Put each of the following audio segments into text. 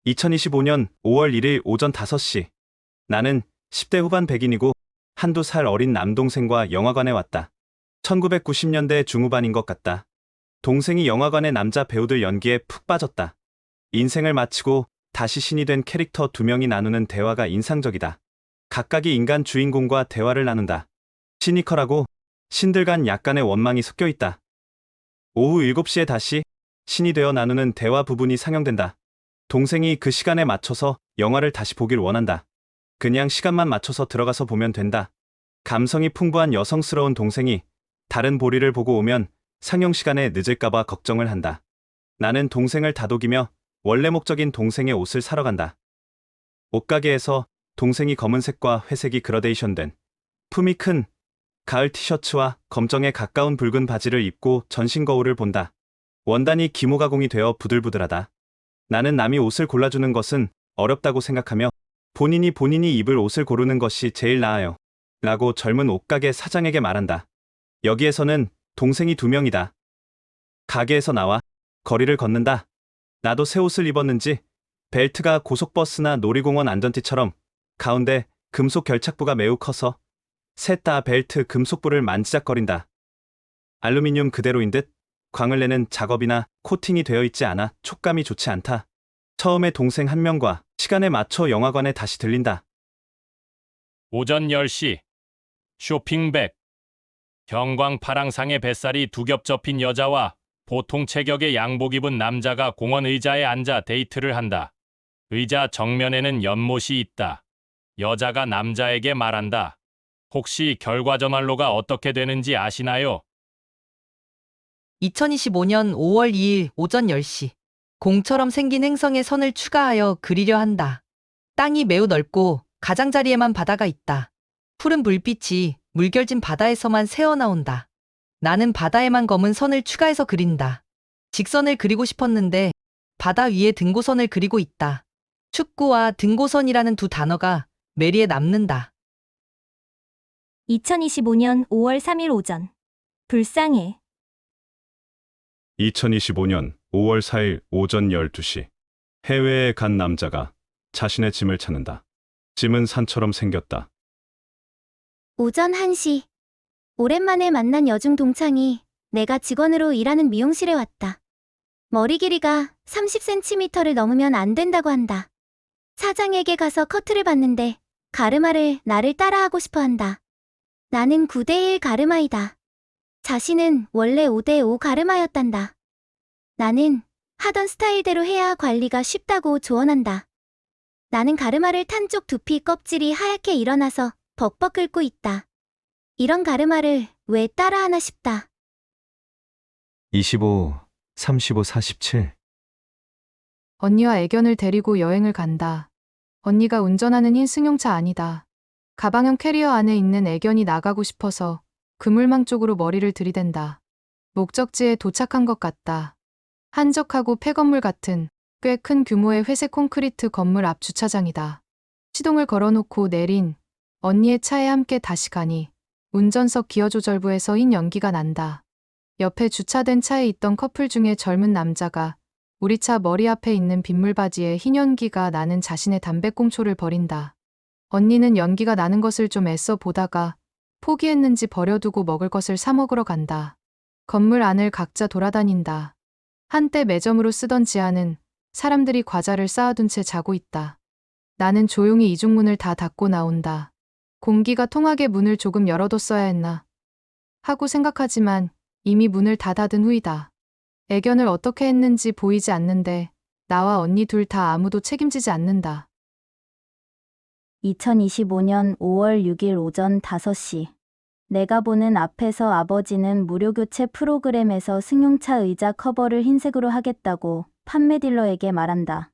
2025년 5월 1일 오전 5시. 나는 10대 후반 백인이고 한두 살 어린 남동생과 영화관에 왔다. 1990년대 중후반인 것 같다. 동생이 영화관의 남자 배우들 연기에 푹 빠졌다. 인생을 마치고 다시 신이 된 캐릭터 두 명이 나누는 대화가 인상적이다. 각각이 인간 주인공과 대화를 나눈다. 시니컬하고 신들 간 약간의 원망이 섞여 있다. 오후 7시에 다시 신이 되어 나누는 대화 부분이 상영된다. 동생이 그 시간에 맞춰서 영화를 다시 보길 원한다. 그냥 시간만 맞춰서 들어가서 보면 된다. 감성이 풍부한 여성스러운 동생이 다른 보리를 보고 오면 상영 시간에 늦을까봐 걱정을 한다. 나는 동생을 다독이며 원래 목적인 동생의 옷을 사러 간다. 옷가게에서 동생이 검은색과 회색이 그라데이션된 품이 큰 가을 티셔츠와 검정에 가까운 붉은 바지를 입고 전신 거울을 본다. 원단이 기모 가공이 되어 부들부들하다. 나는 남이 옷을 골라주는 것은 어렵다고 생각하며 본인이 입을 옷을 고르는 것이 제일 나아요. 라고 젊은 옷가게 사장에게 말한다. 여기에서는 동생이 2명이다. 가게에서 나와 거리를 걷는다. 나도 새 옷을 입었는지 벨트가 고속버스나 놀이공원 안전띠처럼 가운데 금속 결착부가 매우 커서 셋 다 벨트 금속부를 만지작거린다. 알루미늄 그대로인 듯 광을 내는 작업이나 코팅이 되어 있지 않아 촉감이 좋지 않다. 처음에 동생 한 명과 시간에 맞춰 영화관에 다시 들린다. 오전 10시. 쇼핑백. 형광 파랑상의 뱃살이 두 겹 접힌 여자와 보통 체격의 양복 입은 남자가 공원 의자에 앉아 데이트를 한다. 의자 정면에는 연못이 있다. 여자가 남자에게 말한다. 혹시 결과 전환로가 어떻게 되는지 아시나요? 2025년 5월 2일 오전 10시. 공처럼 생긴 행성에 선을 추가하여 그리려 한다. 땅이 매우 넓고 가장자리에만 바다가 있다. 푸른 불빛이 물결진 바다에서만 새어나온다. 나는 바다에만 검은 선을 추가해서 그린다. 직선을 그리고 싶었는데 바다 위에 등고선을 그리고 있다. 축구와 등고선이라는 두 단어가 메리에 남는다. 2025년 5월 3일 오전. 불쌍해. 2025년 5월 4일 오전 12시. 해외에 간 남자가 자신의 짐을 찾는다. 짐은 산처럼 생겼다. 오전 1시. 오랜만에 만난 여중 동창이 내가 직원으로 일하는 미용실에 왔다. 머리 길이가 30cm를 넘으면 안 된다고 한다. 사장에게 가서 커트를 받는데 가르마를 나를 따라하고 싶어 한다. 나는 9대1 가르마이다. 자신은 원래 5대5 가르마였단다. 나는 하던 스타일대로 해야 관리가 쉽다고 조언한다. 나는 가르마를 탄 쪽 두피 껍질이 하얗게 일어나서 벅벅 끓고 있다. 이런 가르마를 왜 따라하나 싶다. 25, 35, 47. 언니와 애견을 데리고 여행을 간다. 언니가 운전하는 흰 승용차 아니다. 가방형 캐리어 안에 있는 애견이 나가고 싶어서 그물망 쪽으로 머리를 들이댄다. 목적지에 도착한 것 같다. 한적하고 폐건물 같은 꽤 큰 규모의 회색 콘크리트 건물 앞 주차장이다. 시동을 걸어놓고 내린 언니의 차에 함께 다시 가니 운전석 기어조절부에서 흰 연기가 난다. 옆에 주차된 차에 있던 커플 중에 젊은 남자가 우리 차 머리 앞에 있는 빗물바지에 흰 연기가 나는 자신의 담배꽁초를 버린다. 언니는 연기가 나는 것을 좀 애써 보다가 포기했는지 버려두고 먹을 것을 사 먹으러 간다. 건물 안을 각자 돌아다닌다. 한때 매점으로 쓰던 지하는 사람들이 과자를 쌓아둔 채 자고 있다. 나는 조용히 이중문을 다 닫고 나온다. 공기가 통하게 문을 조금 열어뒀어야 했나 하고 생각하지만 이미 문을 다 닫은 후이다. 애견을 어떻게 했는지 보이지 않는데 나와 언니 둘 다 아무도 책임지지 않는다. 2025년 5월 6일 오전 5시. 내가 보는 앞에서 아버지는 무료교체 프로그램에서 승용차 의자 커버를 흰색으로 하겠다고 판매 딜러에게 말한다.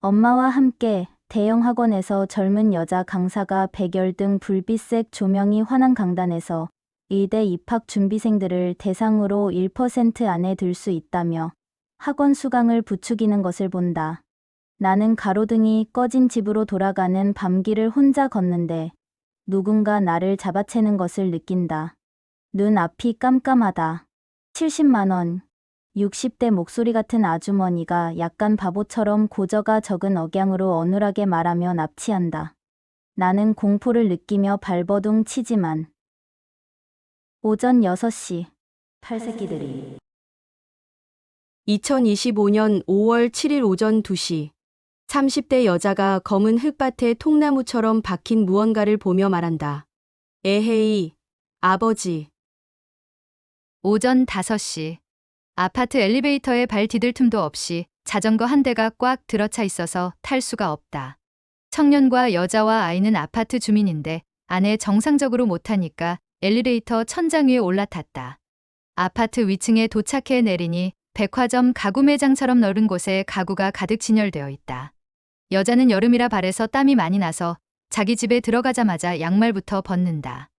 엄마와 함께 대형 학원에서 젊은 여자 강사가 백열등 불빛색 조명이 환한 강단에서 의대 입학 준비생들을 대상으로 1% 안에 들 수 있다며 학원 수강을 부추기는 것을 본다. 나는 가로등이 꺼진 집으로 돌아가는 밤길을 혼자 걷는데 누군가 나를 잡아채는 것을 느낀다. 눈 앞이 깜깜하다. 70만 원. 60대 목소리 같은 아주머니가 약간 바보처럼 고저가 적은 억양으로 어눌하게 말하며 납치한다. 나는 공포를 느끼며 발버둥 치지만. 오전 6시. 팔새끼들이. 2025년 5월 7일 오전 2시. 30대 여자가 검은 흙밭에 통나무처럼 박힌 무언가를 보며 말한다. 에헤이, 아버지. 오전 5시. 아파트 엘리베이터에 발 디딜 틈도 없이 자전거 한 대가 꽉 들어차 있어서 탈 수가 없다. 청년과 여자와 아이는 아파트 주민인데 안에 정상적으로 못 타니까 엘리베이터 천장 위에 올라탔다. 아파트 위층에 도착해 내리니 백화점 가구 매장처럼 넓은 곳에 가구가 가득 진열되어 있다. 여자는 여름이라 발에서 땀이 많이 나서 자기 집에 들어가자마자 양말부터 벗는다.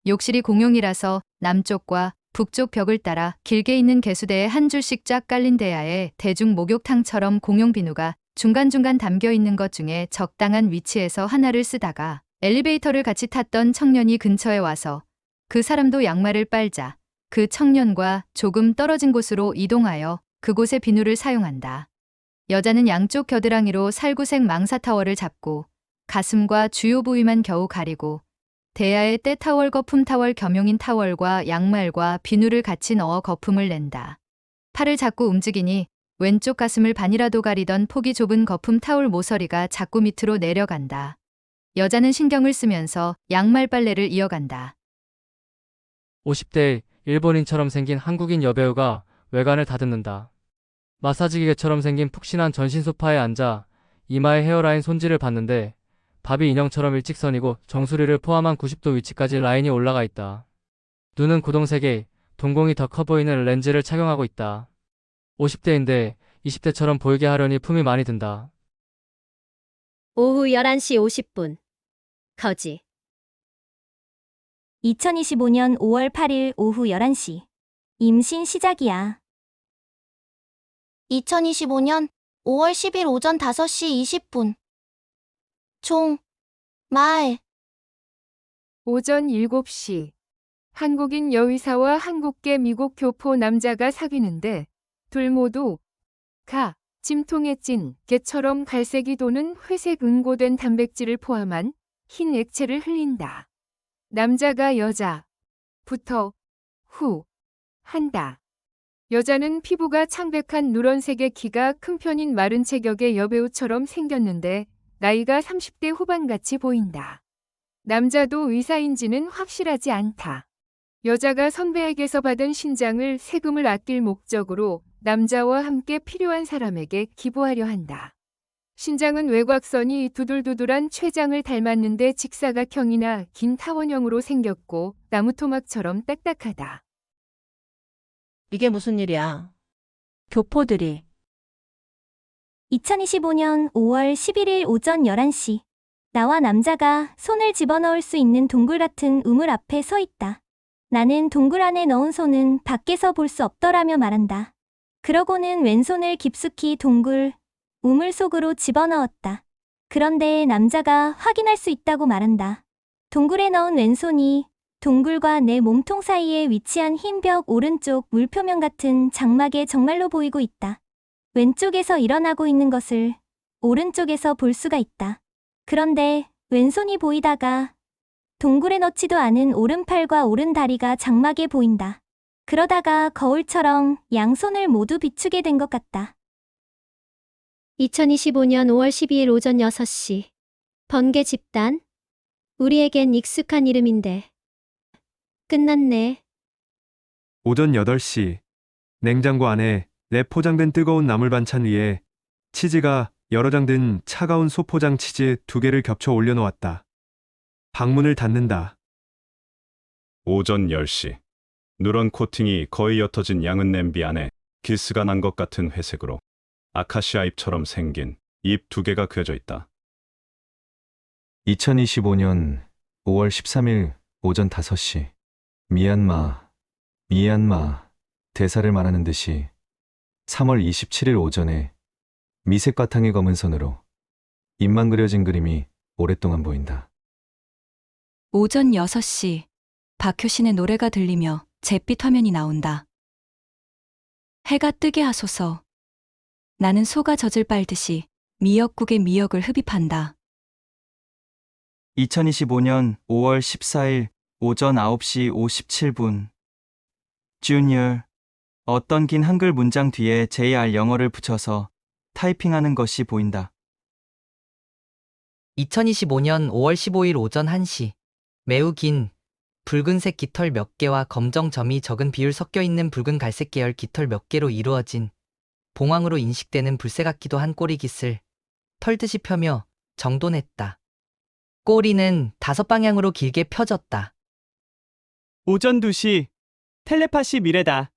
욕실이 공용이라서 남쪽과 북쪽 벽을 따라 길게 있는 개수대에 한 줄씩 쫙 깔린 대야에 대중 목욕탕처럼 공용 비누가 중간중간 담겨 있는 것 중에 적당한 위치에서 하나를 쓰다가 엘리베이터를 같이 탔던 청년이 근처에 와서 그 사람도 양말을 빨자 그 청년과 조금 떨어진 곳으로 이동하여 그곳의 비누를 사용한다. 여자는 양쪽 겨드랑이로 살구색 망사 타월을 잡고 가슴과 주요 부위만 겨우 가리고 대야에 때 타월, 거품 타월, 겸용인 타월과 양말과 비누를 같이 넣어 거품을 낸다. 팔을 자꾸 움직이니 왼쪽 가슴을 반이라도 가리던 폭이 좁은 거품 타월 모서리가 자꾸 밑으로 내려간다. 여자는 신경을 쓰면서 양말 빨래를 이어간다. 50대 일본인처럼 생긴 한국인 여배우가 외관을 다듬는다. 마사지 기계처럼 생긴 푹신한 전신 소파에 앉아 이마에 헤어라인 손질을 받는데 바비 인형처럼 일직선이고 정수리를 포함한 90도 위치까지 라인이 올라가 있다. 눈은 고동색에 동공이 더 커 보이는 렌즈를 착용하고 있다. 50대인데 20대처럼 보이게 하려니 품이 많이 든다. 오후 11시 50분. 거지. 2025년 5월 8일 오후 11시. 임신 시작이야. 2025년 5월 10일 오전 5시 20분. 말. 오전 7시. 한국인 여의사와 한국계 미국 교포 남자가 사귀는데 둘 모두 짐통에 찐 개처럼 갈색이 도는 회색 응고된 단백질을 포함한 흰 액체를 흘린다. 남자가 여자부터 한다. 여자는 피부가 창백한 누런색의 키가 큰 편인 마른 체격의 여배우처럼 생겼는데 나이가 30대 후반같이 보인다. 남자도 의사인지는 확실하지 않다. 여자가 선배에게서 받은 신장을 세금을 아낄 목적으로 남자와 함께 필요한 사람에게 기부하려 한다. 신장은 외곽선이 두들두들한 췌장을 닮았는데 직사각형이나 긴 타원형으로 생겼고 나무 토막처럼 딱딱하다. 이게 무슨 일이야? 교포들이. 2025년 5월 11일 오전 11시. 나와 남자가 손을 집어넣을 수 있는 동굴 같은 우물 앞에 서 있다. 나는 동굴 안에 넣은 손은 밖에서 볼 수 없더라며 말한다. 그러고는 왼손을 깊숙이 동굴, 우물 속으로 집어넣었다. 그런데 남자가 확인할 수 있다고 말한다. 동굴에 넣은 왼손이 동굴과 내 몸통 사이에 위치한 흰 벽 오른쪽 물표면 같은 장막에 정말로 보이고 있다. 왼쪽에서 일어나고 있는 것을 오른쪽에서 볼 수가 있다. 그런데 왼손이 보이다가 동굴에 넣지도 않은 오른팔과 오른다리가 장막에 보인다. 그러다가 거울처럼 양손을 모두 비추게 된 것 같다. 2025년 5월 12일 오전 6시. 번개 집단. 우리에겐 익숙한 이름인데. 끝났네. 오전 8시. 냉장고 안에 랩 포장된 뜨거운 나물 반찬 위에 치즈가 여러 장 든 차가운 소포장 치즈 2개를 겹쳐 올려놓았다. 방문을 닫는다. 오전 10시. 누런 코팅이 거의 옅어진 양은 냄비 안에 기스가 난 것 같은 회색으로 아카시아 잎처럼 생긴 잎 2개가 그려져 있다. 2025년 5월 13일 오전 5시. 미얀마 대사를 말하는 듯이 3월 27일 오전에 미색 바탕의 검은 선으로 입만 그려진 그림이 오랫동안 보인다. 오전 6시. 박효신의 노래가 들리며 잿빛 화면이 나온다. 해가 뜨게 하소서. 나는 소가 젖을 빨듯이 미역국에 미역을 흡입한다. 2025년 5월 14일 오전 9시 57분. Junior, 어떤 긴 한글 문장 뒤에 JR 영어를 붙여서 타이핑하는 것이 보인다. 2025년 5월 15일 오전 1시. 매우 긴 붉은색 깃털 몇 개와 검정 점이 적은 비율 섞여 있는 붉은 갈색 계열 깃털 몇 개로 이루어진 봉황으로 인식되는 불새 같기도 한 꼬리 깃을 털듯이 펴며 정돈했다. 꼬리는 5방향으로 길게 펴졌다. 오전 2시. 텔레파시 미래다.